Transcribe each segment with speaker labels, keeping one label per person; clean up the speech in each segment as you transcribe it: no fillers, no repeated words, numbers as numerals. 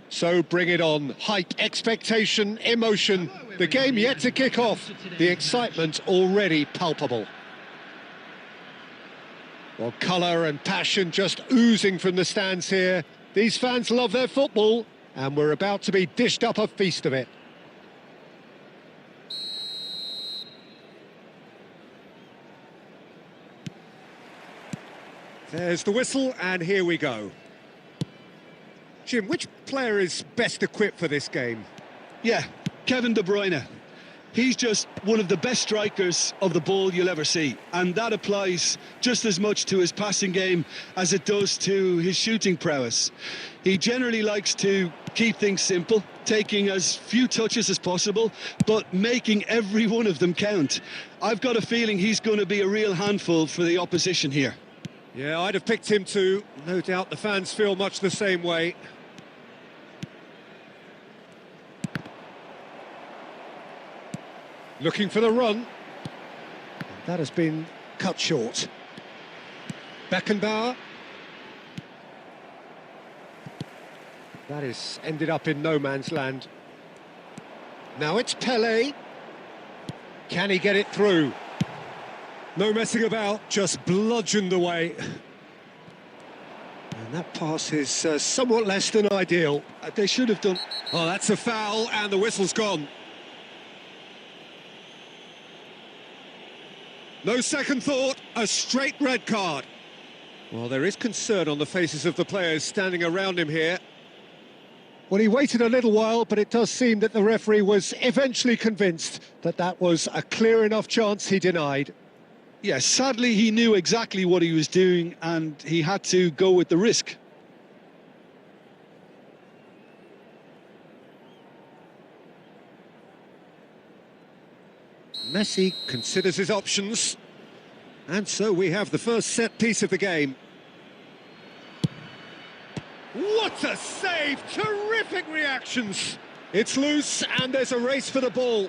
Speaker 1: So bring it on. Hype, expectation, emotion. The game yet to kick off. The excitement already palpable. Well, colour and passion just oozing from the stands here. These fans love their football, and we're about to be dished up a feast of it. There's the whistle, and here we go. Jim, which player is best equipped for this game?
Speaker 2: Yeah, Kevin De Bruyne. He's just one of the best strikers of the ball you'll ever see. And that applies just as much to his passing game as it does to his shooting prowess. He generally likes to keep things simple, taking as few touches as possible, but making every one of them count. I've got a feeling he's going to be a real handful for the opposition here.
Speaker 1: Yeah, I'd have picked him too. No doubt the fans feel much the same way. Looking for the run. That has been cut short. Beckenbauer. That is ended up in no man's land. Now it's Pelé. Can he get it through? No messing about, just bludgeoned away. And that pass is somewhat less than ideal.
Speaker 2: They should have done...
Speaker 1: Oh, that's a foul, and the whistle's gone. No second thought, a straight red card. Well, there is concern on the faces of the players standing around him here. Well, he waited a little while, but it does seem that the referee was eventually convinced that that was a clear enough chance he denied.
Speaker 2: Yeah, sadly he knew exactly what he was doing and he had to go with the risk.
Speaker 1: Messi considers his options. And so we have the first set piece of the game. What a save! Terrific reactions! It's loose and there's a race for the ball.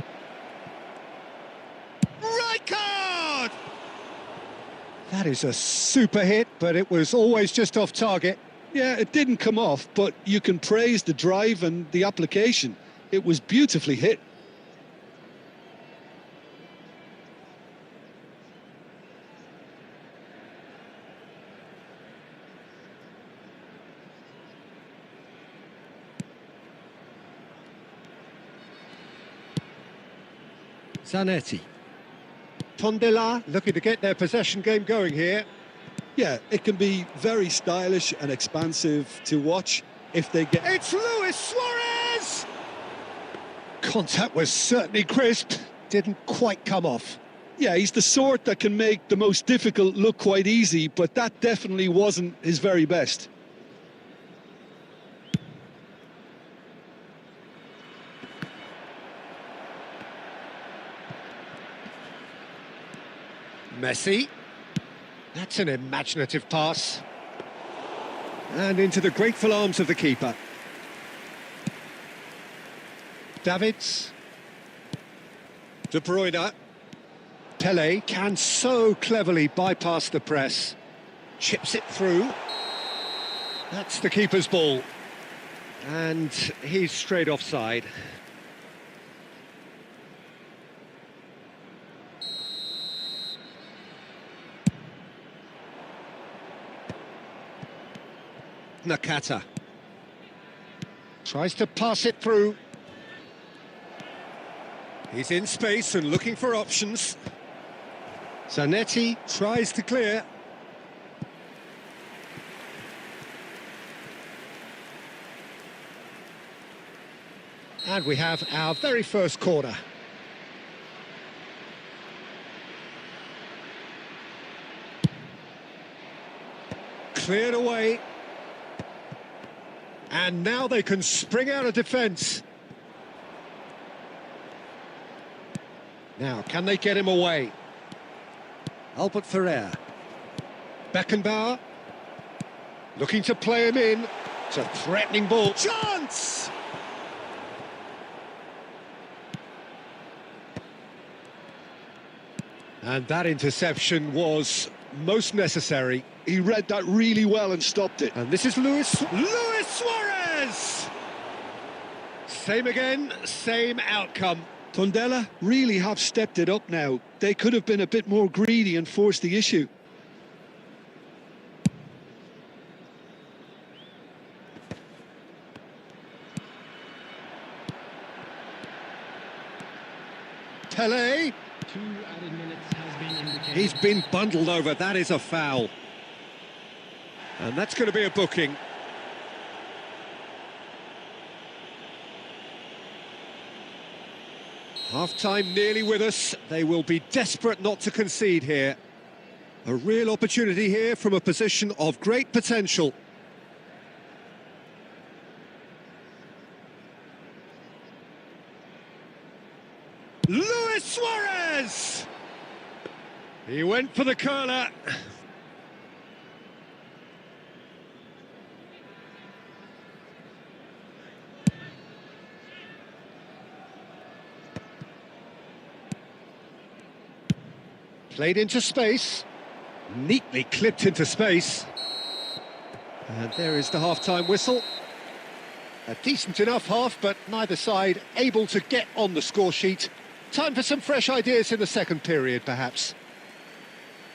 Speaker 1: Right card! That is a super hit, but it was always just off target.
Speaker 2: Yeah, it didn't come off, but you can praise the drive and the application. It was beautifully hit.
Speaker 1: Zanetti. Tondela looking to get their possession game going here.
Speaker 2: Yeah, it can be very stylish and expansive to watch if they get...
Speaker 1: It's Luis Suarez! Contact was certainly crisp, didn't quite come off.
Speaker 2: Yeah, he's the sort that can make the most difficult look quite easy, but that definitely wasn't his very best.
Speaker 1: Messi. That's an imaginative pass. And into the grateful arms of the keeper. Davids. De Bruyne. Pelé can so cleverly bypass the press. Chips it through. That's the keeper's ball. And he's straight offside. Nakata tries to pass it through. He's in space and looking for options. Zanetti tries to clear. And we have our very first corner. Cleared away. And now they can spring out of defence. Now, can they get him away? Albert Ferrer. Beckenbauer. Looking to play him in. It's a threatening ball. Chance! And that interception was most necessary.
Speaker 2: He read that really well and stopped it.
Speaker 1: And this is Luis Suarez! Same again, same outcome.
Speaker 2: Tondela really have stepped it up now. They could have been a bit more greedy and forced the issue.
Speaker 1: Pelé.
Speaker 3: 2 added minutes has been indicated.
Speaker 1: He's been bundled over, that is a foul. And that's going to be a booking. Half-time nearly with us. They will be desperate not to concede here. A real opportunity here from a position of great potential. Luis Suarez! He went for the curler. Played into space, neatly clipped into space. And there is the half-time whistle. A decent enough half, but neither side able to get on the score sheet. Time for some fresh ideas in the second period, perhaps.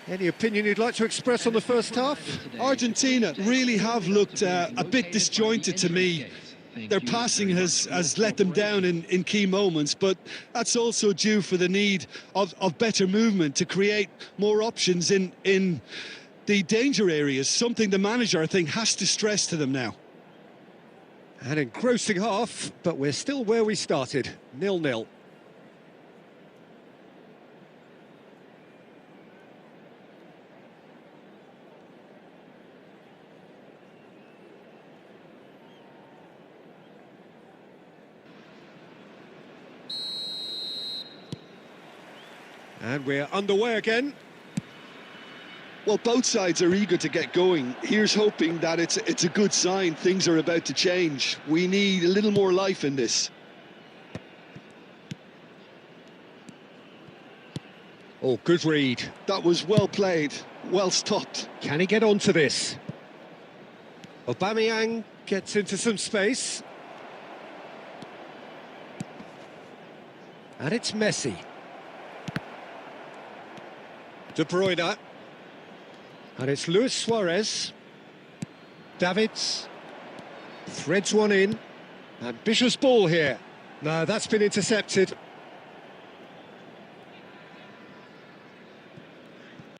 Speaker 1: Any opinion you'd like to express on the first half?
Speaker 2: Argentina really have looked a bit disjointed to me. Their passing has let them down in key moments, but that's also due for the need of better movement to create more options in the danger areas, something the manager, I think, has to stress to them now.
Speaker 1: An engrossing half, but we're still where we started, 0-0. And we're underway again.
Speaker 2: Well, both sides are eager to get going. Here's hoping that it's a good sign. Things are about to change. We need a little more life in this.
Speaker 1: Oh, good read.
Speaker 2: That was well played, well stopped.
Speaker 1: Can he get onto this? Aubameyang gets into some space. And it's Messi. De Bruyne. And it's Luis Suarez. Davids. Threads one in. Ambitious ball here. No, that's been intercepted.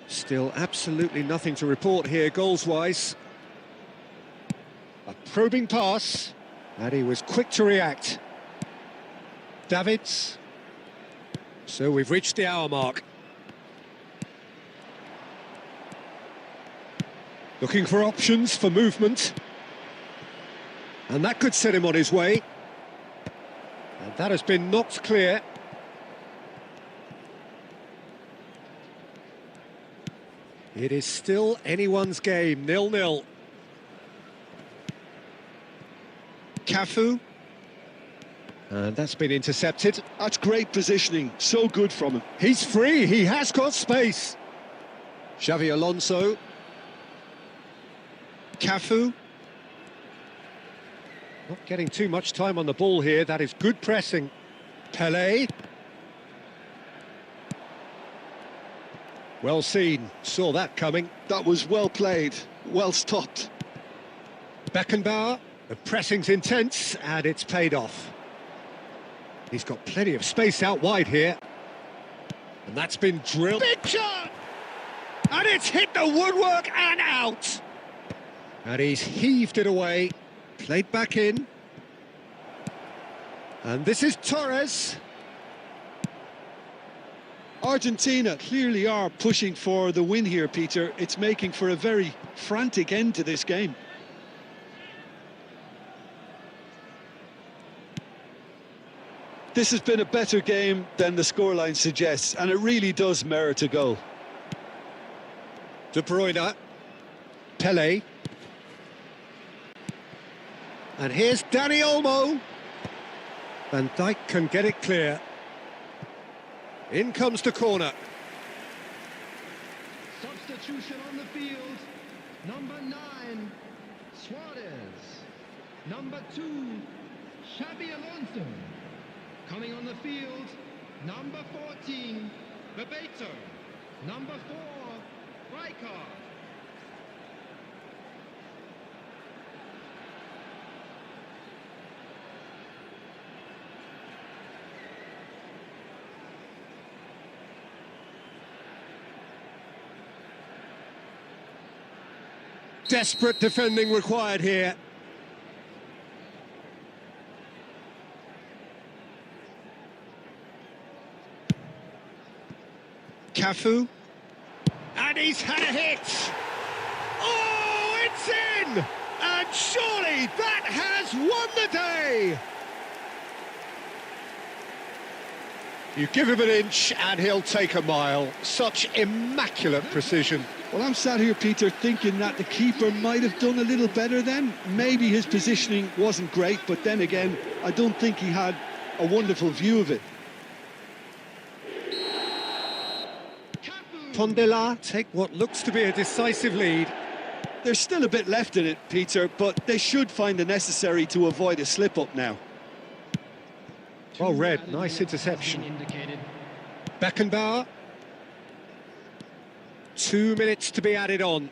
Speaker 1: Still absolutely nothing to report here, goals-wise. A probing pass. And he was quick to react. Davids. So we've reached the hour mark. Looking for options for movement. And that could set him on his way. And that has been knocked clear. It is still anyone's game, 0-0. Cafu. And that's been intercepted.
Speaker 2: That's great positioning, so good from him.
Speaker 1: He's free, he has got space. Xavi Alonso. Cafu. Not getting too much time on the ball here, that is good pressing. Pelé. Well seen, saw that coming.
Speaker 2: That was well played, well stopped.
Speaker 1: Beckenbauer, the pressing's intense and it's paid off. He's got plenty of space out wide here. And that's been drilled. Big shot! And it's hit the woodwork and out! And he's heaved it away, played back in. And this is Torres.
Speaker 2: Argentina clearly are pushing for the win here, Peter. It's making for a very frantic end to this game. This has been a better game than the scoreline suggests, and it really does merit a goal.
Speaker 1: De Bruyne. Pelé. And here's Dani Olmo. Van Dijk can get it clear. In comes the corner.
Speaker 3: Substitution on the field. Number 9, Suarez. Number 2, Xabi Alonso. Coming on the field, number 14, Bebeto. Number 4, Rijkaard.
Speaker 1: Desperate defending required here. Cafu. And he's had a hit! Oh, it's in! And surely that has won the day! You give him an inch and he'll take a mile. Such immaculate precision.
Speaker 2: Well, I'm sat here, Peter, thinking that the keeper might have done a little better then. Maybe his positioning wasn't great, but then again, I don't think he had a wonderful view of it.
Speaker 1: Tondela take what looks to be a decisive lead.
Speaker 2: There's still a bit left in it, Peter, but they should find the necessary to avoid a slip-up now.
Speaker 1: Well read, nice interception. Beckenbauer. 2 minutes to be added on.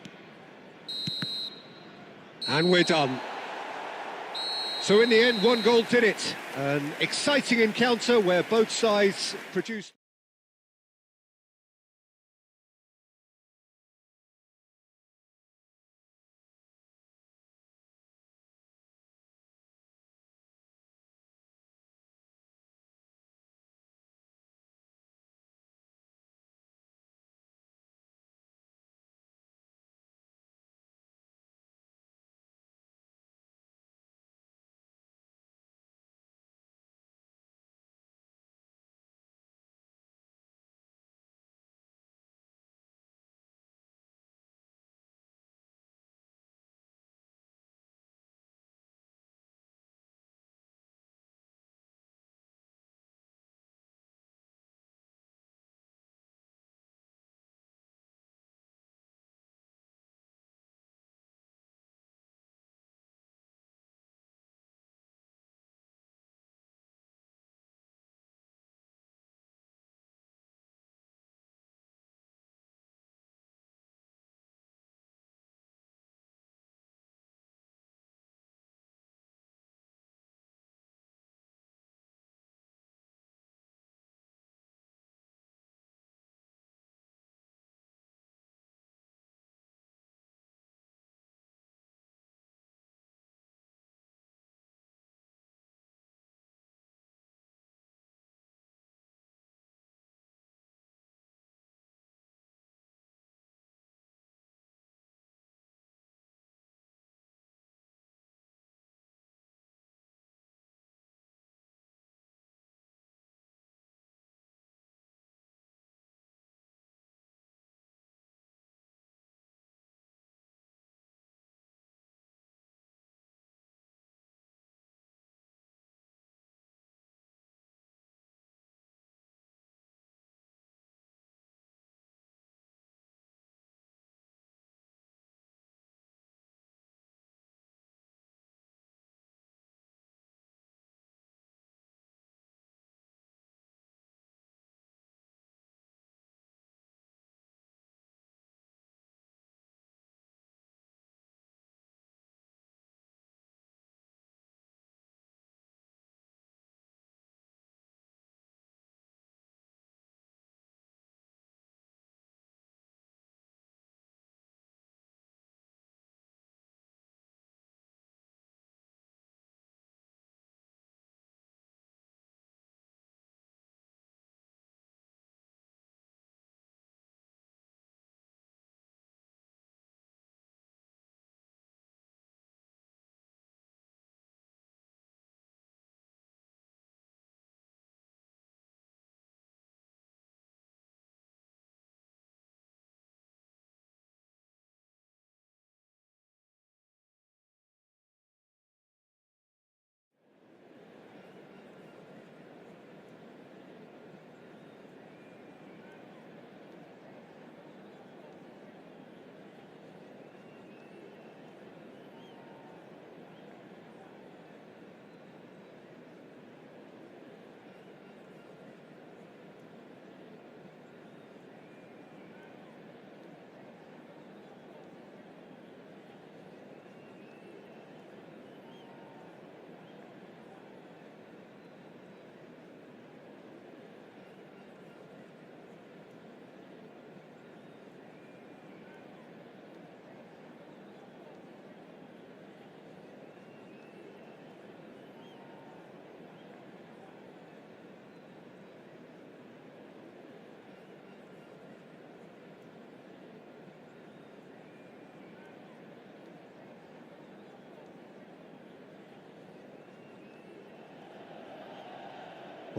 Speaker 1: And we're done. So in the end, 1 goal did it. An exciting encounter where both sides produced...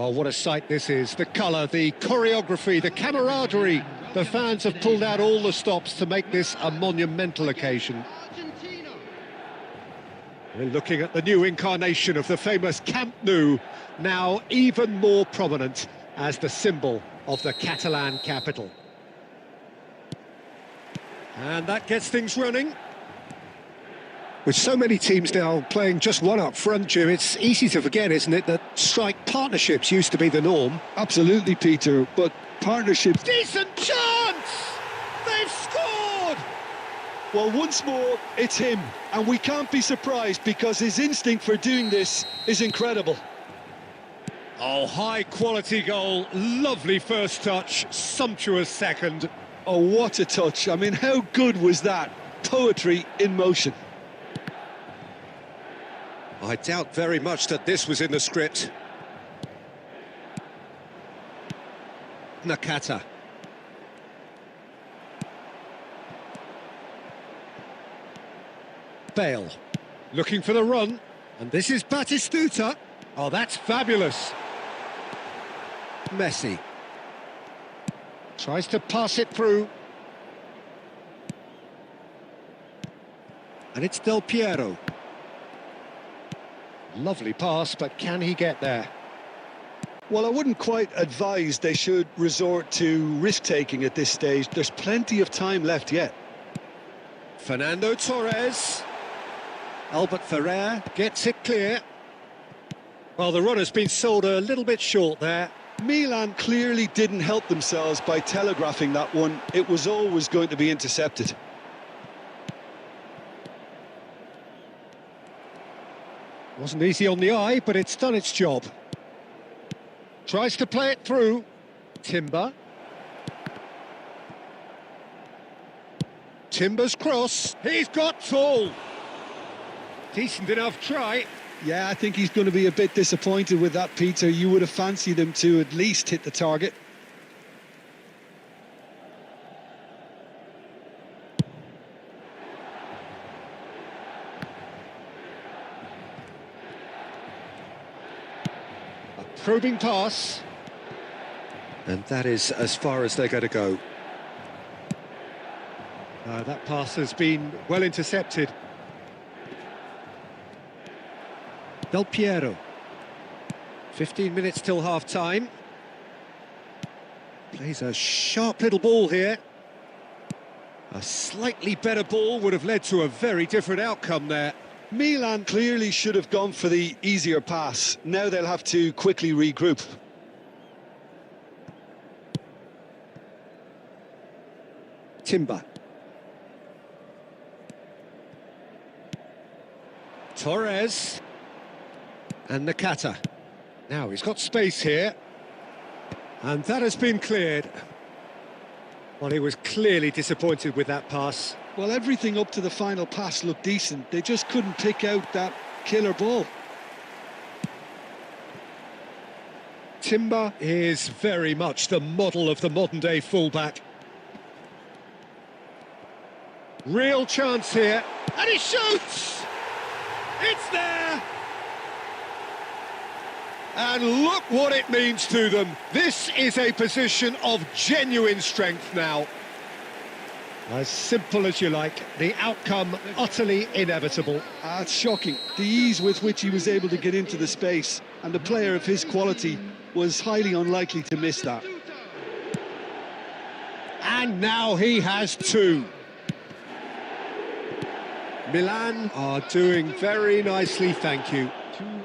Speaker 1: Well, what a sight this is. The colour, the choreography, the camaraderie. The fans have pulled out all the stops to make this a monumental occasion.
Speaker 3: Argentina.
Speaker 1: We're looking at the new incarnation of the famous Camp Nou, now even more prominent as the symbol of the Catalan capital. And that gets things running. With so many teams now playing just one up front, Jim, it's easy to forget, isn't it, that strike partnerships used to be the norm.
Speaker 2: Absolutely, Peter, but partnerships...
Speaker 1: Decent chance! They've scored!
Speaker 2: Well, once more, it's him, and we can't be surprised because his instinct for doing this is incredible.
Speaker 1: Oh, high-quality goal, lovely first touch, sumptuous second.
Speaker 2: Oh, what a touch. I mean, how good was that? Poetry in motion.
Speaker 1: I doubt very much that this was in the script. Nakata. Bale, looking for the run, and this is Batistuta. Oh, that's fabulous. Messi. Tries to pass it through. And it's Del Piero. Lovely pass, but can he get there?
Speaker 2: Well, I wouldn't quite advise they should resort to risk-taking at this stage. There's plenty of time left yet.
Speaker 1: Fernando Torres. Albert Ferrer gets it clear. Well, the runner's been sold a little bit short there.
Speaker 2: Milan clearly didn't help themselves by telegraphing that one. It was always going to be intercepted.
Speaker 1: Wasn't easy on the eye, but it's done its job. Tries to play it through. Timber. Timber's cross. He's got tall. Decent enough try.
Speaker 2: Yeah, I think he's going to be a bit disappointed with that, Peter. You would have fancied him to at least hit the target.
Speaker 1: Probing pass. And that is as far as they're going to go. That pass has been well intercepted. Del Piero. 15 minutes till half-time. Plays a sharp little ball here. A slightly better ball would have led to a very different outcome there.
Speaker 2: Milan clearly should have gone for the easier pass. Now they'll have to quickly regroup.
Speaker 1: Timber. Torres. And Nakata. Now he's got space here. And that has been cleared. Well, he was clearly disappointed with that pass.
Speaker 2: Well, everything up to the final pass looked decent. They just couldn't pick out that killer ball.
Speaker 1: Timber is very much the model of the modern-day fullback. Real chance here. And he shoots! It's there! And look what it means to them. This is a position of genuine strength now. As simple as you like, the outcome utterly inevitable.
Speaker 2: It's shocking, the ease with which he was able to get into the space, and a player of his quality was highly unlikely to miss that.
Speaker 1: And now he has two. Milan are doing very nicely, thank you.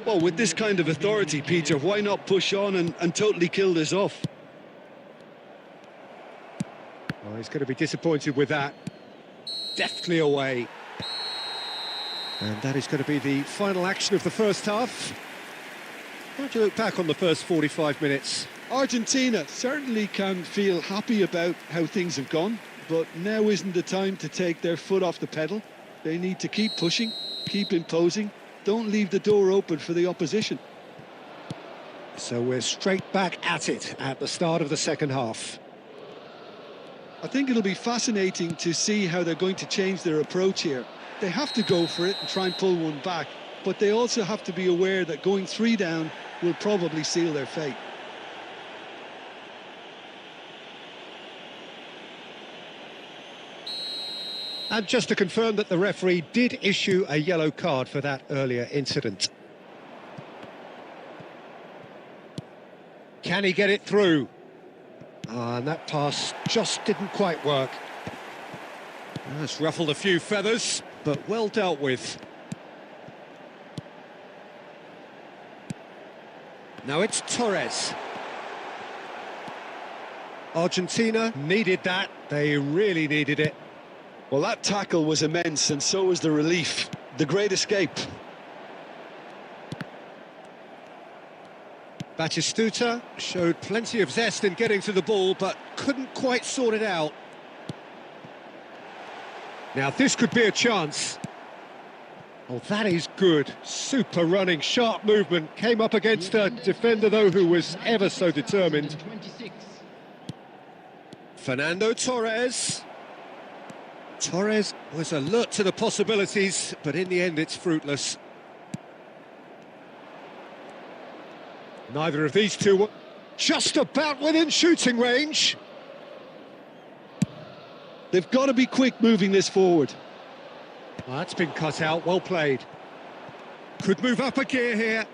Speaker 2: Well, with this kind of authority, Peter, why not push on and totally kill this off?
Speaker 1: Oh, he's going to be disappointed with that. Deftly away. And that is going to be the final action of the first half. How do you look back on the first 45 minutes?
Speaker 2: Argentina certainly can feel happy about how things have gone, but now isn't the time to take their foot off the pedal. They need to keep pushing, keep imposing. Don't leave the door open for the opposition.
Speaker 1: So we're straight back at it at the start of the second half.
Speaker 2: I think it'll be fascinating to see how they're going to change their approach here. They have to go for it and try and pull one back, but they also have to be aware that going 3 down will probably seal their fate.
Speaker 1: And just to confirm that the referee did issue a yellow card for that earlier incident. Can he get it through? And that pass just didn't quite work. It's ruffled a few feathers, but well dealt with. Now it's Torres. Argentina needed that. They really needed it.
Speaker 2: Well, that tackle was immense, and so was the relief. The great escape.
Speaker 1: Batistuta showed plenty of zest in getting to the ball, but couldn't quite sort it out. Now this could be a chance. Oh, that is good. Super running, sharp movement. Came up against a defender, though, who was ever so determined. Fernando Torres. Torres was alert to the possibilities, but in the end it's fruitless. Neither of these two were just about within shooting range.
Speaker 2: They've got to be quick moving this forward.
Speaker 1: Well, that's been cut out, well played. Could move up a gear here.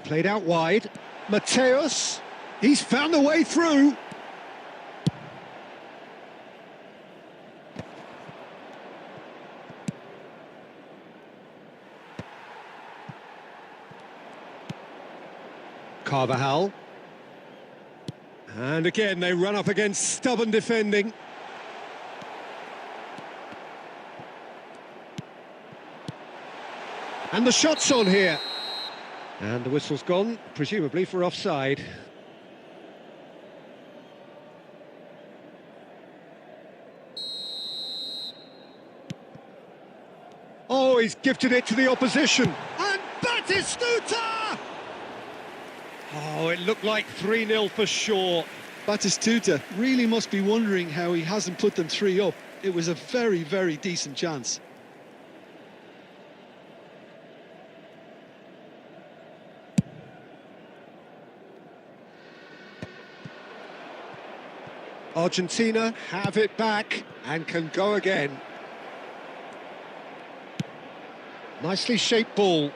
Speaker 1: Played out wide. Mateus, he's found a way through. Carvajal. And again, they run up against stubborn defending. And the shot's on here. And the whistle's gone, presumably for offside. Oh, he's gifted it to the opposition. And Batistuta! Oh, it looked like 3-0 for sure.
Speaker 2: Batistuta really must be wondering how he hasn't put them 3 up. It was a very, very decent chance.
Speaker 1: Argentina have it back and can go again. Nicely shaped ball.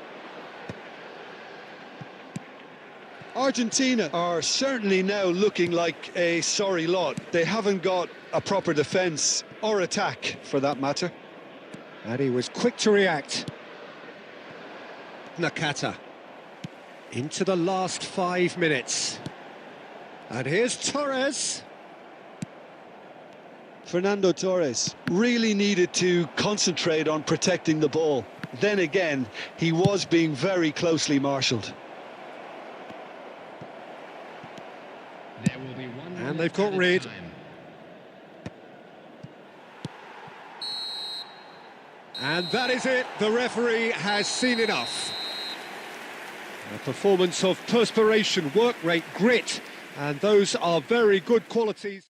Speaker 2: Argentina are certainly now looking like a sorry lot. They haven't got a proper defence or attack, for that matter.
Speaker 1: And he was quick to react. Nakata. Into the last 5 minutes. And here's Torres.
Speaker 2: Fernando Torres really needed to concentrate on protecting the ball. Then again, he was being very closely marshalled.
Speaker 1: And they've got rid. And that is it. The referee has seen enough. A performance of perspiration, work rate, grit, and those are very good qualities.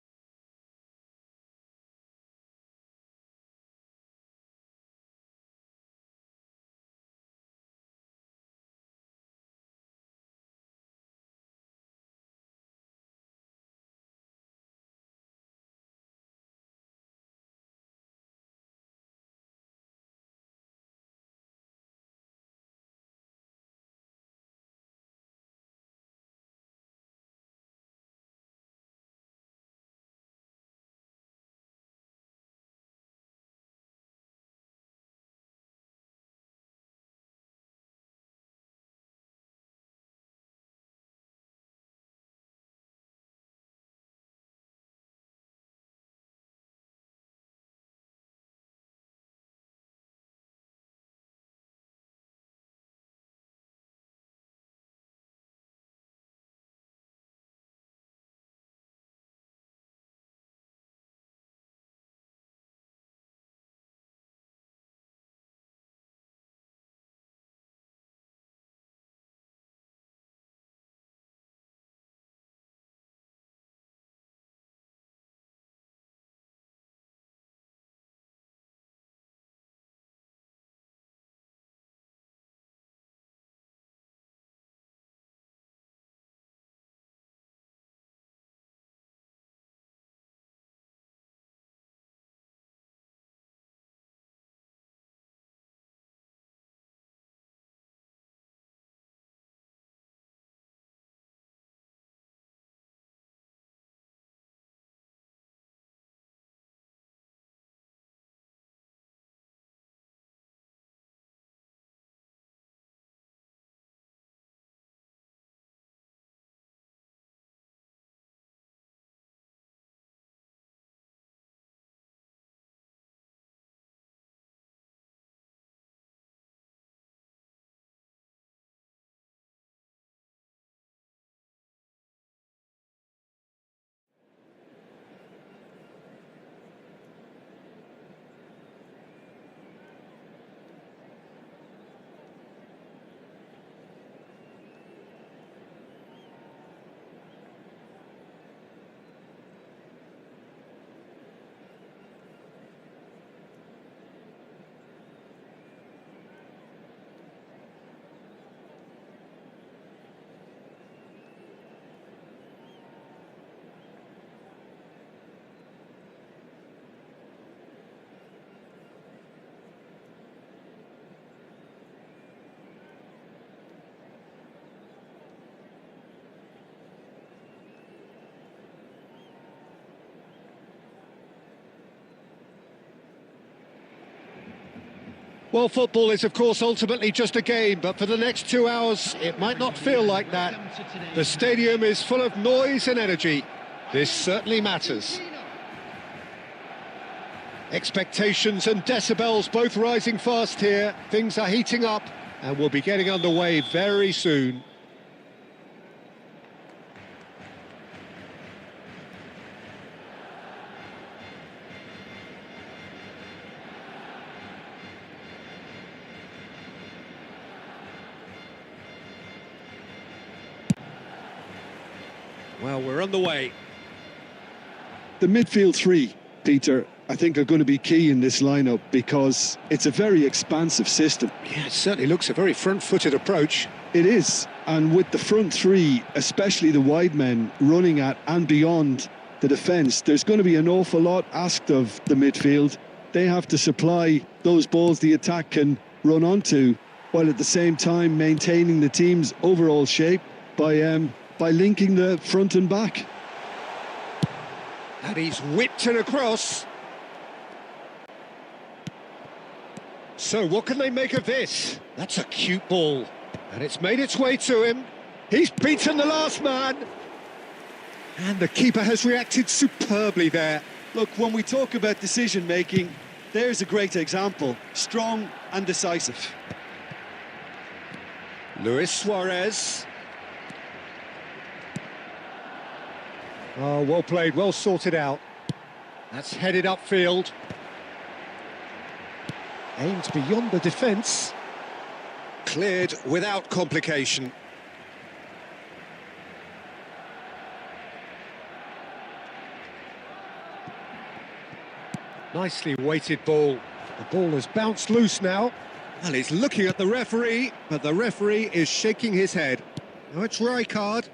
Speaker 1: Well, football is, of course, ultimately just a game, but for the next 2 hours, it might not feel like that. The stadium is full of noise and energy. This certainly matters. Expectations and decibels both rising fast here. Things are heating up, and we'll be getting underway very soon. Well, we're on the way.
Speaker 2: The midfield three, Peter, I think are going to be key in this lineup because it's a very expansive system.
Speaker 1: Yeah, it certainly looks a very front-footed approach.
Speaker 2: It is, and with the front three, especially the wide men, running at and beyond the defence, there's going to be an awful lot asked of the midfield. They have to supply those balls the attack can run onto, while at the same time maintaining the team's overall shape by linking the front and back.
Speaker 1: And he's whipped it across. So what can they make of this? That's a cute ball. And it's made its way to him. He's beaten the last man. And the keeper has reacted superbly there.
Speaker 2: Look, when we talk about decision-making, there's a great example. Strong and decisive.
Speaker 1: Luis Suarez. Oh, well played, well sorted out. That's headed upfield. Aimed beyond the defence. Cleared without complication. Nicely weighted ball. The ball has bounced loose now. Well, he's looking at the referee, but the referee is shaking his head. Now it's Rijkaard.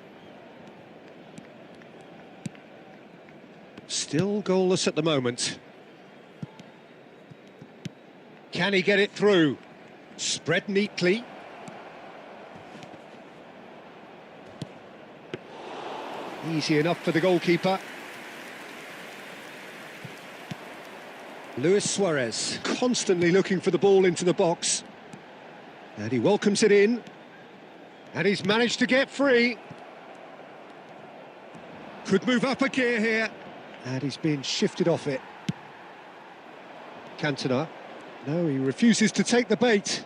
Speaker 1: Still goalless at the moment. Can he get it through? Spread neatly. Easy enough for the goalkeeper. Luis Suarez constantly looking for the ball into the box. And he welcomes it in. And he's managed to get free. Could move up a gear here. And he's been shifted off it. Cantona. No, he refuses to take the bait.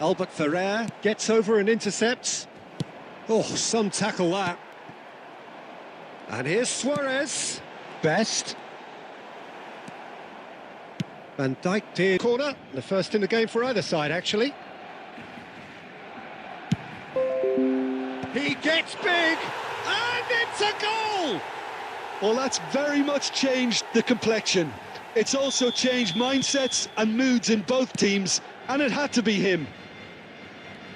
Speaker 1: Albert Ferrer gets over and intercepts. Oh, some tackle that. And here's Suarez. Best. Van Dijk did corner. The first in the game for either side, actually. He gets big, and it's a goal!
Speaker 2: Well, that's very much changed the complexion. It's also changed mindsets and moods in both teams, and it had to be him.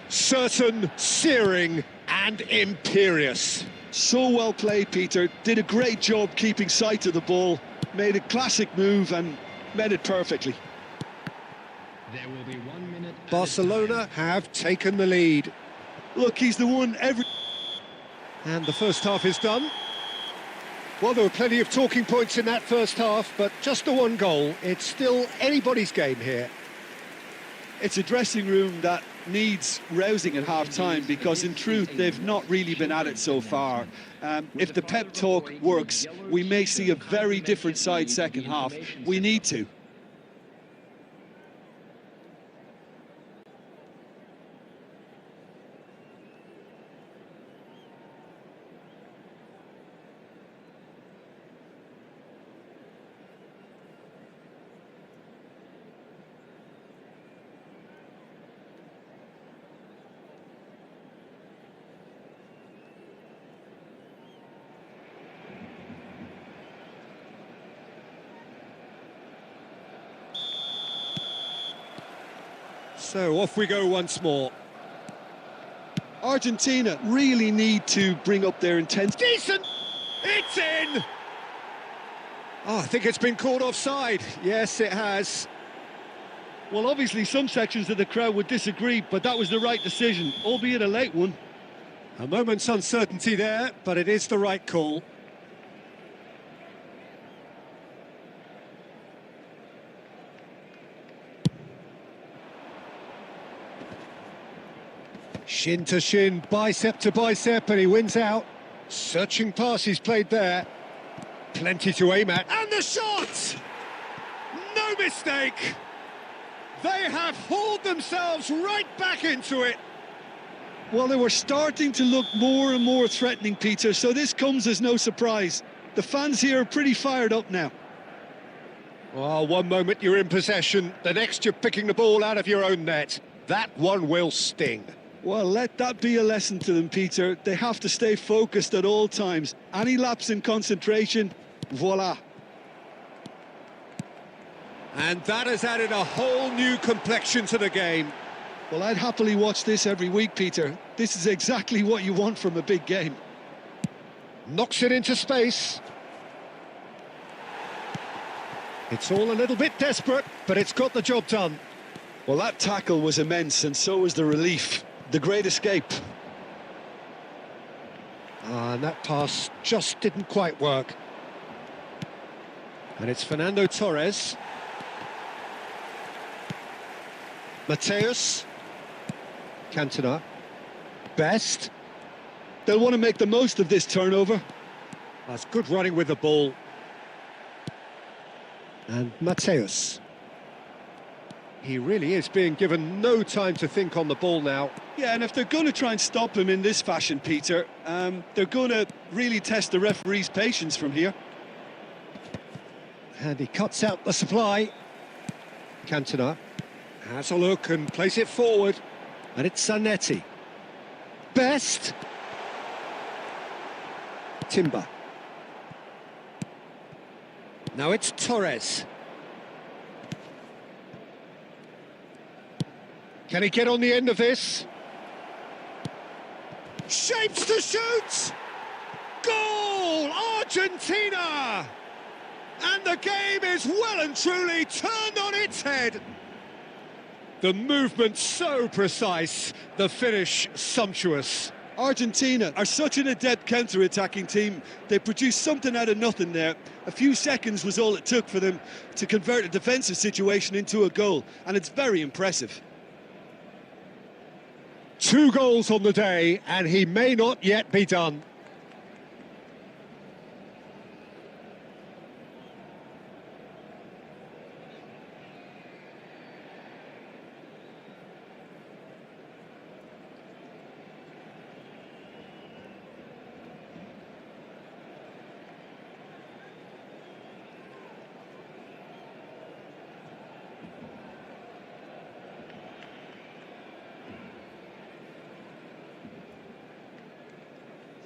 Speaker 1: Certain, searing, and imperious.
Speaker 2: So well played, Peter. Did a great job keeping sight of the ball. Made a classic move and met it perfectly.
Speaker 3: There will be 1 minute.
Speaker 1: Barcelona have taken the lead.
Speaker 2: Look, he's the one every...
Speaker 1: And the first half is done. Well, there were plenty of talking points in that first half, but just the one goal. It's still anybody's game here.
Speaker 2: It's a dressing room that needs rousing at half-time because, in truth, they've not really been at it so far. If the pep talk works, we may see a very different side second half. We need to.
Speaker 1: So off we go once more.
Speaker 2: Argentina really need to bring up their intensity.
Speaker 1: Decent! It's in! Oh, I think it's been called offside. Yes, it has.
Speaker 2: Well, obviously some sections of the crowd would disagree, but that was the right decision, albeit a late one.
Speaker 1: A moment's uncertainty there, but it is the right call. Shin to shin, bicep to bicep, and he wins out. Searching pass he's played there. Plenty to aim at. And the shot! No mistake! They have hauled themselves right back into it.
Speaker 2: Well, they were starting to look more and more threatening, Peter, so this comes as no surprise. The fans here are pretty fired up now.
Speaker 1: Well, one moment you're in possession, the next you're picking the ball out of your own net. That one will sting.
Speaker 2: Well, let that be a lesson to them, Peter. They have to stay focused at all times. Any lapse in concentration, voila.
Speaker 1: And that has added a whole new complexion to the game.
Speaker 2: Well, I'd happily watch this every week, Peter. This is exactly what you want from a big game.
Speaker 1: Knocks it into space. It's all a little bit desperate, but it's got the job done.
Speaker 2: Well, that tackle was immense, and so was the relief. The great escape.
Speaker 1: And that pass just didn't quite work. And it's Fernando Torres. Mateus. Cantona. Best.
Speaker 2: They'll want to make the most of this turnover.
Speaker 1: That's good running with the ball. And Mateus. He really is being given no time to think on the ball now.
Speaker 2: Yeah, and if they're going to try and stop him in this fashion, Peter, they're going to really test the referee's patience from here.
Speaker 1: And he cuts out the supply. Cantona has a look and plays it forward. And it's Zanetti. Best. Timber. Now it's Torres. Can he get on the end of this? Shapes to shoot! Goal! Argentina! And the game is well and truly turned on its head. The movement so precise, the finish sumptuous.
Speaker 2: Argentina are such an adept counter-attacking team. They produced something out of nothing there. A few seconds was all it took for them to convert a defensive situation into a goal, and it's very impressive.
Speaker 1: 2 goals on the day, and he may not yet be done.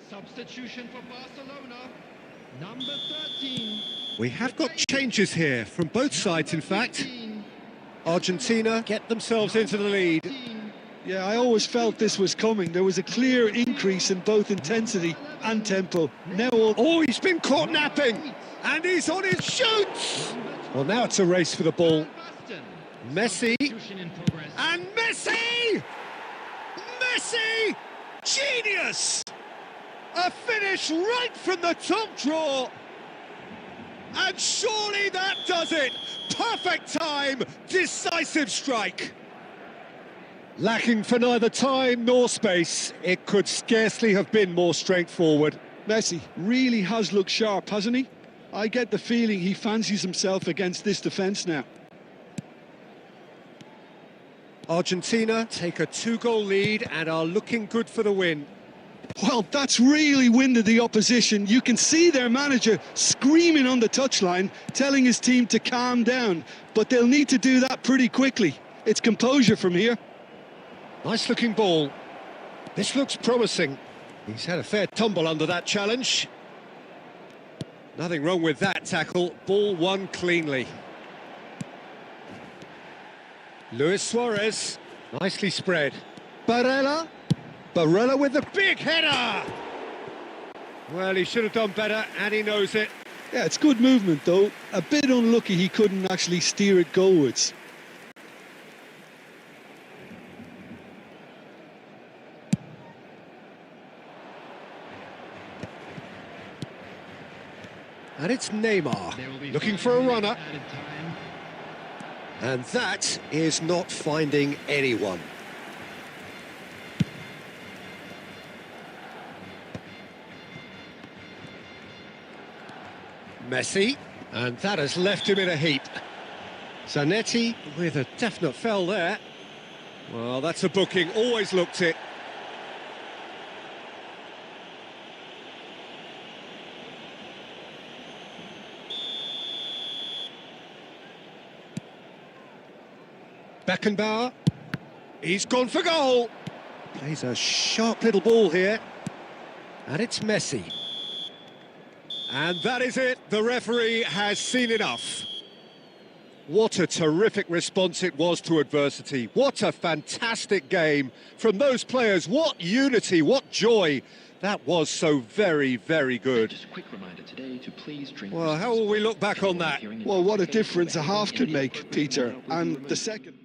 Speaker 3: Substitution for Barcelona, number 13.
Speaker 1: We have got changes here from both sides, in fact. Argentina get themselves into the lead.
Speaker 2: Yeah, I always felt this was coming. There was a clear increase in both intensity and tempo. Now
Speaker 1: Oh, he's been caught napping, and he's on his shoots! Well, now it's a race for the ball. Messi, and Messi! Messi! Genius! A finish right from the top draw. And surely that does it. Perfect time, decisive strike. Lacking for neither time nor space, it could scarcely have been more straightforward.
Speaker 2: Messi really has looked sharp, hasn't he? I get the feeling he fancies himself against this defence now.
Speaker 1: Argentina take a 2-goal lead and are looking good for the win.
Speaker 2: Well, that's really winded the opposition. You can see their manager screaming on the touchline, telling his team to calm down. But they'll need to do that pretty quickly. It's composure from here.
Speaker 1: Nice looking ball. This looks promising. He's had a fair tumble under that challenge. Nothing wrong with that tackle. Ball won cleanly. Luis Suarez. Nicely spread. Barella. Barella with the big header! Well, he should have done better, and he knows it.
Speaker 2: Yeah, it's good movement, though. A bit unlucky he couldn't actually steer it goalwards.
Speaker 1: And it's Neymar, looking for a runner. And that is not finding anyone. Messi, and that has left him in a heap. Zanetti with a definite foul there. Well, that's a booking, always looked it. Beckenbauer, he's gone for goal. Plays a sharp little ball here. And it's Messi. And that is it, the referee has seen enough. What a terrific response it was to adversity. What a fantastic game from those players. What unity, what joy. That was so very, very good.
Speaker 4: Just a quick reminder today to please drink.
Speaker 1: Well, how will we look back on that?
Speaker 2: Well, what a difference a half could make, Peter. And the second...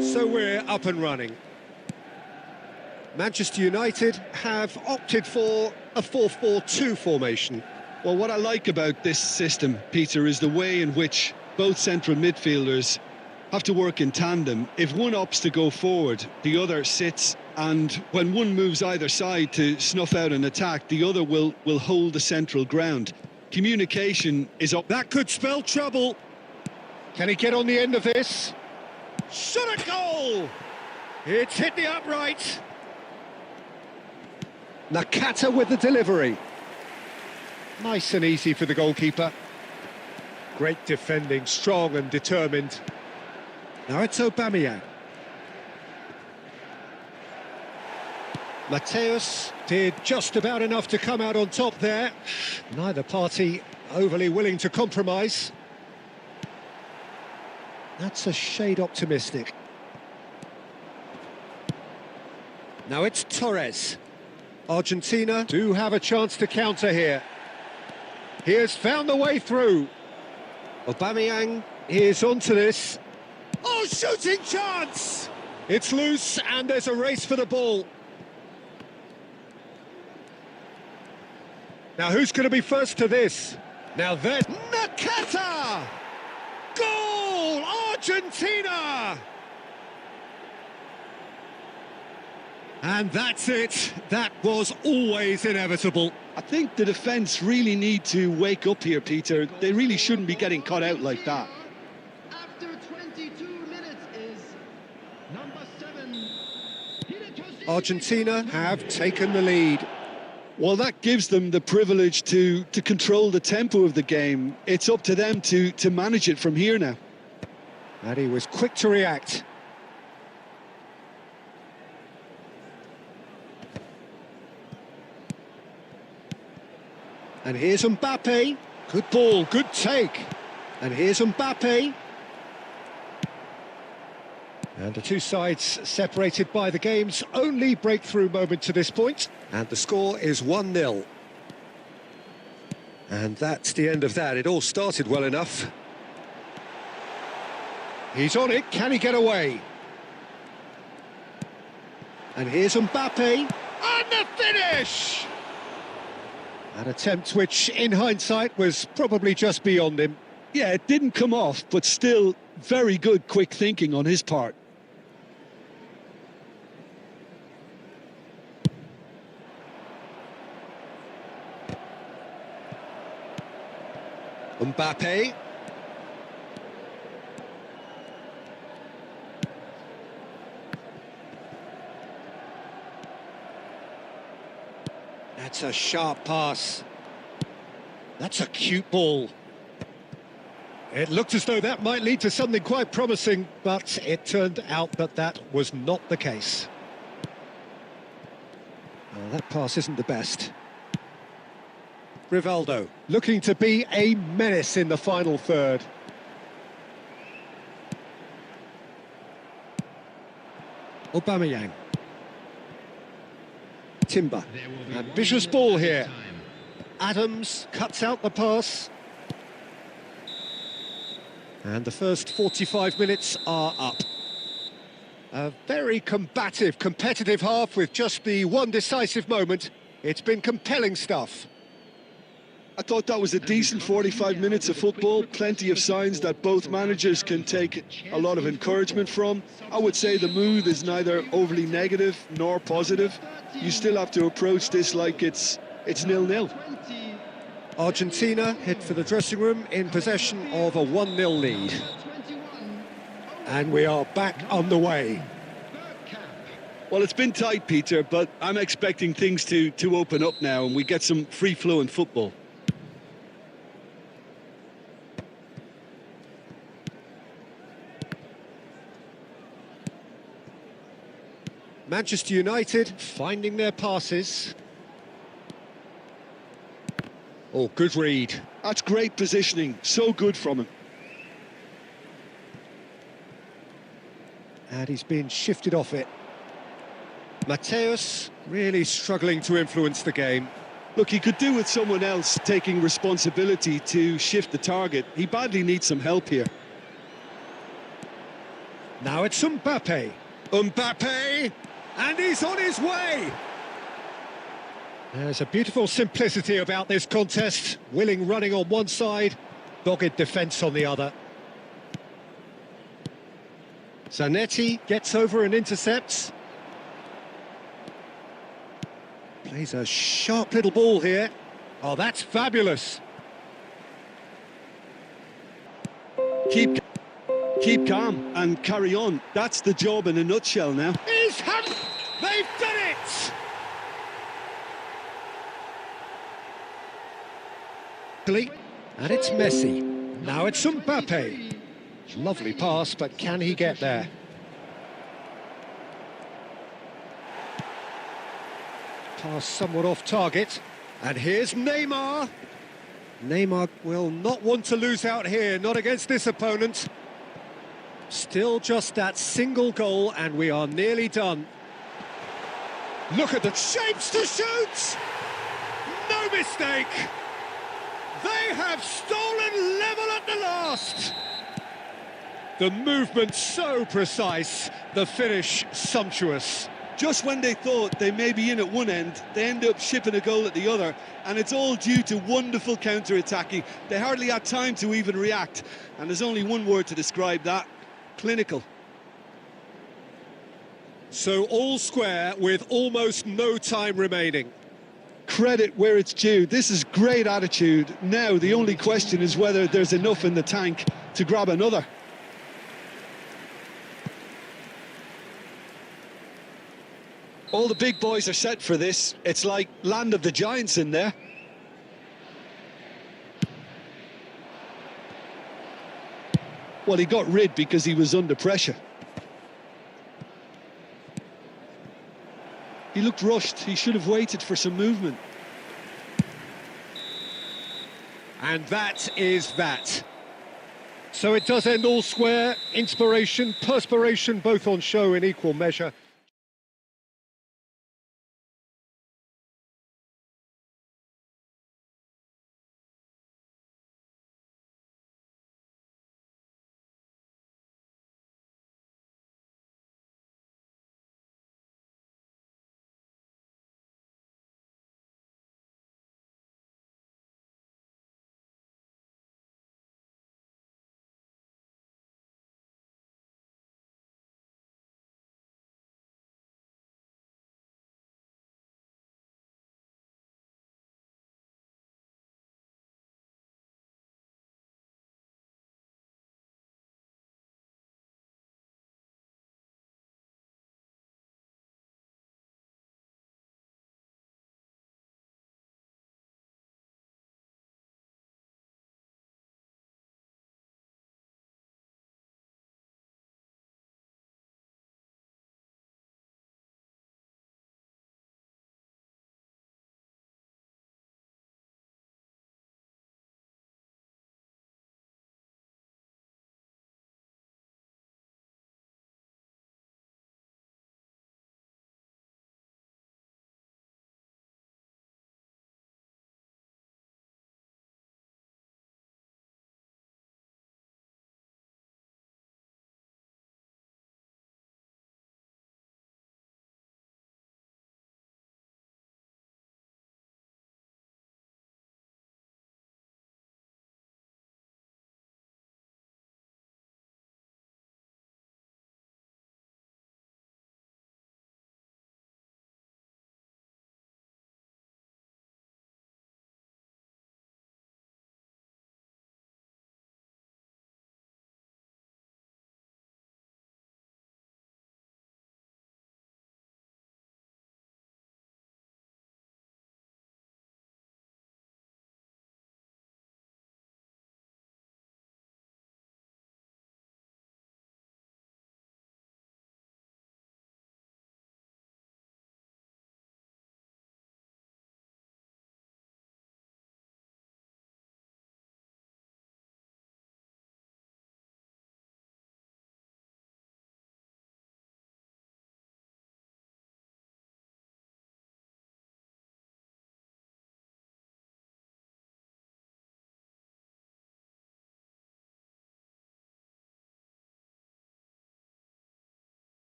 Speaker 1: So we're up and running. Manchester United have opted for a 4-4-2 formation.
Speaker 2: Well, what I like about this system, Peter, is the way in which both central midfielders have to work in tandem. If one opts to go forward, the other sits, and when one moves either side to snuff out an attack, the other will hold the central ground. Communication is up.
Speaker 1: That could spell trouble. Can he get on the end of this? Shot a goal! It's hit the upright. Nakata with the delivery. Nice and easy for the goalkeeper. Great defending, strong and determined. Now it's Aubameyang. Mateus did just about enough to come out on top there. Neither party overly willing to compromise. That's a shade optimistic. Now it's Torres. Argentina do have a chance to counter here. He has found the way through. Aubameyang is onto this. Oh, shooting chance! It's loose and there's a race for the ball. Now who's going to be first to this? Now then, Nakata! Goal! Argentina! And that's it. That was always inevitable.
Speaker 2: I think the defence really need to wake up here, Peter. They really shouldn't be getting caught out like that.
Speaker 3: After 22 minutes is number 7.
Speaker 1: Argentina have taken the lead.
Speaker 2: Well, that gives them the privilege to control the tempo of the game. It's up to them to manage it from here now.
Speaker 1: And he was quick to react. And here's Mbappe. Good ball, good take. And here's Mbappe. And the two sides separated by the game's only breakthrough moment to this point. And the score is 1-0. And that's the end of that. It all started well enough. He's on it. Can he get away? And here's Mbappe. And the finish! An attempt which, in hindsight, was probably just beyond him.
Speaker 2: Yeah, it didn't come off, but still, Very good quick thinking on his part.
Speaker 1: Mbappe. That's a sharp pass. That's a cute ball. It looked as though that might lead to something quite promising, but it turned out that that was not the case. That pass isn't the best. Rivaldo, looking to be a menace in the final third. Aubameyang. Timber. Ambitious ball here. Adams cuts out the pass. And the first 45 minutes are up. A very combative, competitive half with just the one decisive moment. It's been compelling stuff.
Speaker 2: I thought that was a decent 45 minutes of football. Plenty of signs that both managers can take a lot of encouragement from. I would say the mood is neither overly negative nor positive. You still have to approach this like it's 0-0.
Speaker 1: Argentina head for the dressing room in possession of a 1-0 lead. And we are back on the way.
Speaker 2: Well, it's been tight, Peter, but I'm expecting things to open up now and we get some free-flowing football.
Speaker 1: Manchester United finding their passes. Oh, good read.
Speaker 2: That's great positioning, so good from him.
Speaker 1: And he's been shifted off it. Mateus really struggling to influence the game.
Speaker 2: Look, he could do with someone else taking responsibility to shift the target. He badly needs some help here.
Speaker 1: Now it's Mbappe. Mbappe! And he's on his way! There's a beautiful simplicity about this contest. Willing running on one side, dogged defence on the other. Zanetti gets over and intercepts. Plays a sharp little ball here. Oh, that's fabulous.
Speaker 2: Keep calm and carry on. That's the job in a nutshell now.
Speaker 1: They've done it! And it's Messi. Now it's Mbappe. Lovely pass, but can he get there? Pass somewhat off target. And here's Neymar. Neymar will not want to lose out here, not against this opponent. Still just that single goal, and we are nearly done. Look at the shapes to shoot! No mistake! They have stolen level at the last! The movement so precise, the finish sumptuous.
Speaker 2: Just when they thought they may be in at one end, they end up shipping a goal at the other, and it's all due to wonderful counter-attacking. They hardly had time to even react, and there's only one word to describe that: clinical.
Speaker 1: So all square with almost no time remaining.
Speaker 2: Credit where it's due. This is great attitude. Now the only question is whether there's enough in the tank to grab another. All the big boys are set for this. It's like land of the giants in there. Well, he got rid because he was under pressure. He looked rushed. He should have waited for some movement.
Speaker 1: And that is that. So it does end all square. Inspiration, perspiration, both on show in equal measure.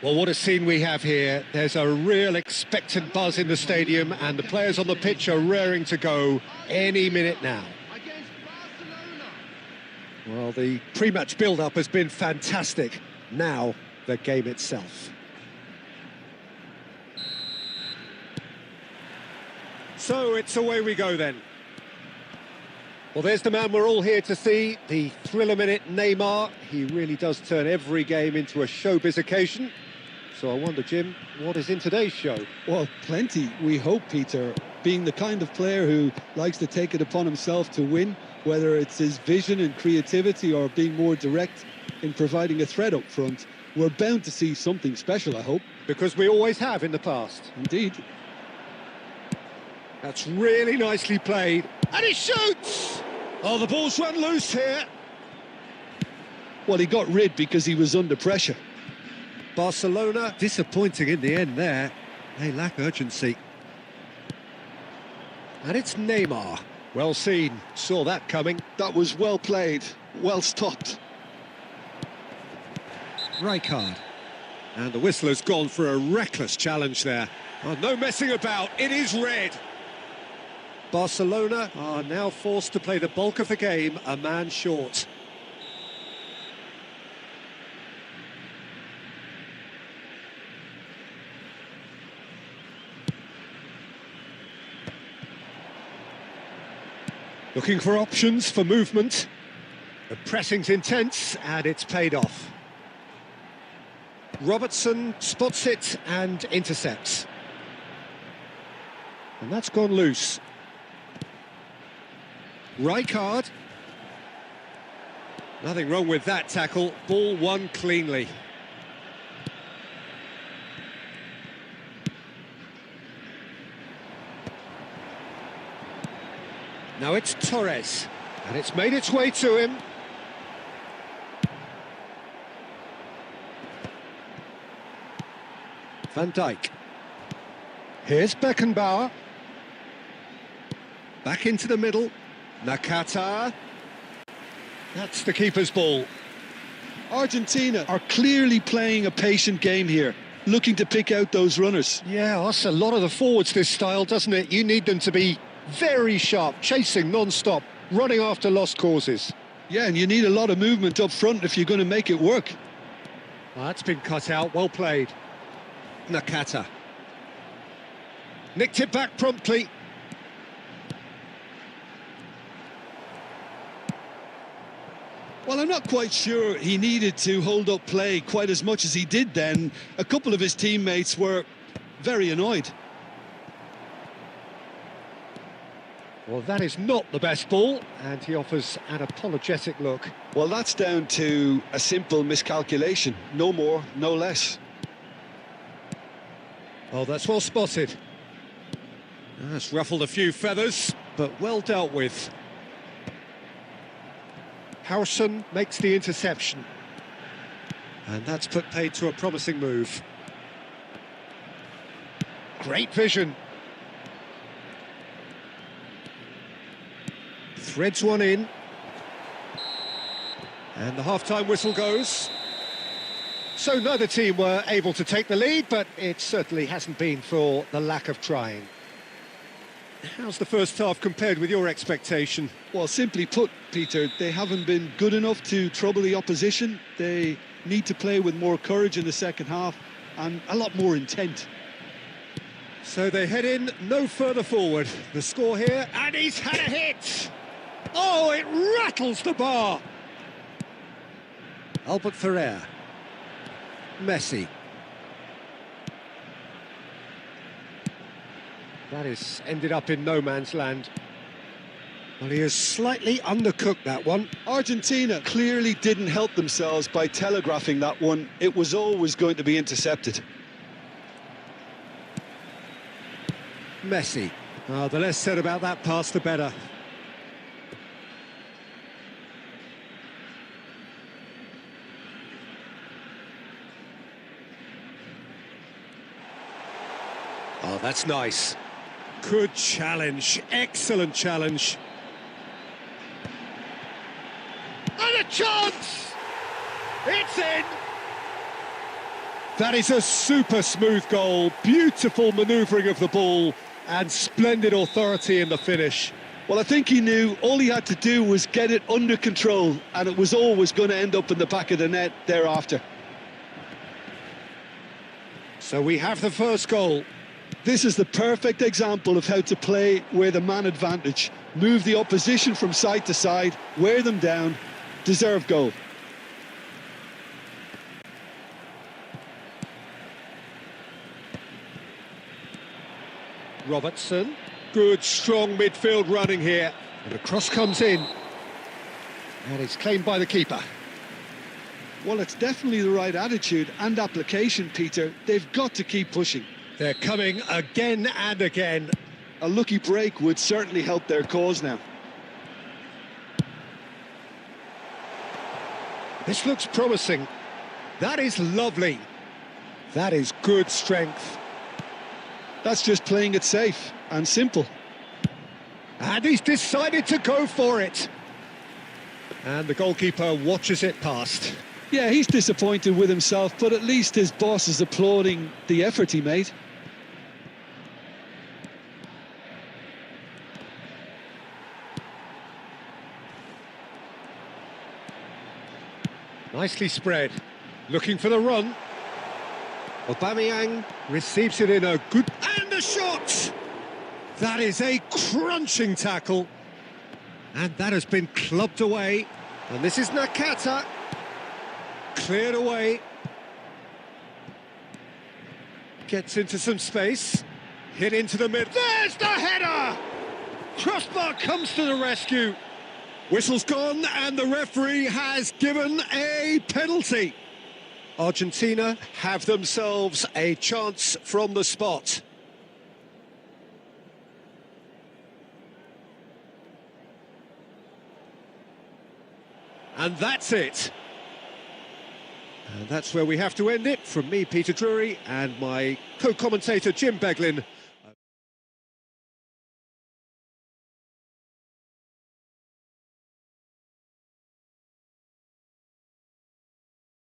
Speaker 1: Well, what a scene we have here. There's a real expectant buzz in the stadium, and the players on the pitch are raring to go any minute now.
Speaker 3: Against Barcelona.
Speaker 1: Well, the pre-match build-up has been fantastic. Now, the game itself. So, it's away we go then. Well, there's the man we're all here to see, the thriller minute Neymar. He really does turn every game into a showbiz occasion. So I wonder, Jim, what is in today's show?
Speaker 2: Well, plenty, we hope, Peter. Being the kind of player who likes to take it upon himself to win, whether it's his vision and creativity or being more direct in providing a threat up front, we're bound to see something special, I hope.
Speaker 1: Because we always have in the past.
Speaker 2: Indeed.
Speaker 1: That's really nicely played. And he shoots! Oh, the ball's run loose here.
Speaker 2: Well, he got rid because he was under pressure.
Speaker 1: Barcelona disappointing in the end there. They lack urgency. And it's Neymar. Well seen. Saw that coming.
Speaker 2: That was well played, well stopped.
Speaker 1: Rijkaard. And the whistler's gone for a reckless challenge there. Oh, no messing about. It is red. Barcelona are now forced to play the bulk of the game a man short. Looking for options for movement. The pressing's intense and it's paid off. Robertson spots it and intercepts. And that's gone loose. Rijkaard. Nothing wrong with that tackle. Ball won cleanly. Now it's Torres, and it's made its way to him. Van Dijk. Here's Beckenbauer. Back into the middle. Nakata. That's the keeper's ball.
Speaker 2: Argentina are clearly playing a patient game here, looking to pick out those runners.
Speaker 1: Yeah, that's a lot of the forwards, this style, doesn't it? You need them to be very sharp, chasing non-stop, running after lost causes.
Speaker 2: Yeah, and you need a lot of movement up front if you're going to make it work.
Speaker 1: Well, that's been cut out, well played. Nakata. Nicked it back promptly.
Speaker 2: Well, I'm not quite sure he needed to hold up play quite as much as he did then. A couple of his teammates were very annoyed.
Speaker 1: Well, that is not the best ball, and he offers an apologetic look.
Speaker 2: Well, that's down to a simple miscalculation. No more, no less.
Speaker 1: Oh, that's well spotted. That's ruffled a few feathers, but well dealt with. Howson makes the interception. And that's put paid to a promising move. Great vision. Threads one in. And the half-time whistle goes. So neither team were able to take the lead, but it certainly hasn't been for the lack of trying. How's the first half compared with your expectation?
Speaker 2: Well, simply put, Peter, they haven't been good enough to trouble the opposition. They need to play with more courage in the second half and a lot more intent.
Speaker 1: So they head in no further forward. The score here, and he's had a hit! Oh, it rattles the bar! Albert Ferrer. Messi. That is ended up in no man's land. Well, he has slightly undercooked that one.
Speaker 2: Argentina clearly didn't help themselves by telegraphing that one. It was always going to be intercepted.
Speaker 1: Messi. Oh, the less said about that pass, the better. Oh, that's nice. Good challenge, excellent challenge. And a chance! It's in! That is a super smooth goal, beautiful manoeuvring of the ball and splendid authority in the finish.
Speaker 2: Well, I think he knew all he had to do was get it under control, and it was always going to end up in the back of the net thereafter.
Speaker 1: So we have the first goal.
Speaker 2: This is the perfect example of how to play with a man advantage. Move the opposition from side to side, wear them down, deserve goal.
Speaker 1: Robertson, good strong midfield running here. And the cross comes in. And it's claimed by the keeper.
Speaker 2: Well, it's definitely the right attitude and application, Peter. They've got to keep pushing.
Speaker 1: They're coming again and again.
Speaker 2: A lucky break would certainly help their cause now.
Speaker 1: This looks promising. That is lovely. That is good strength.
Speaker 2: That's just playing it safe and simple.
Speaker 1: And he's decided to go for it. And the goalkeeper watches it past.
Speaker 2: Yeah, he's disappointed with himself, but at least his boss is applauding the effort he made.
Speaker 1: Nicely spread. Looking for the run. Aubameyang receives it in a good... And the shot! That is a crunching tackle. And that has been clubbed away. And this is Nakata. Cleared away. Gets into some space. Hit into the mid. There's the header! Crossbar comes to the rescue. Whistle's gone and the referee has given a penalty. Argentina have themselves a chance from the spot. And that's it. And that's where we have to end it. From me, Peter Drury, and my co-commentator, Jim Beglin.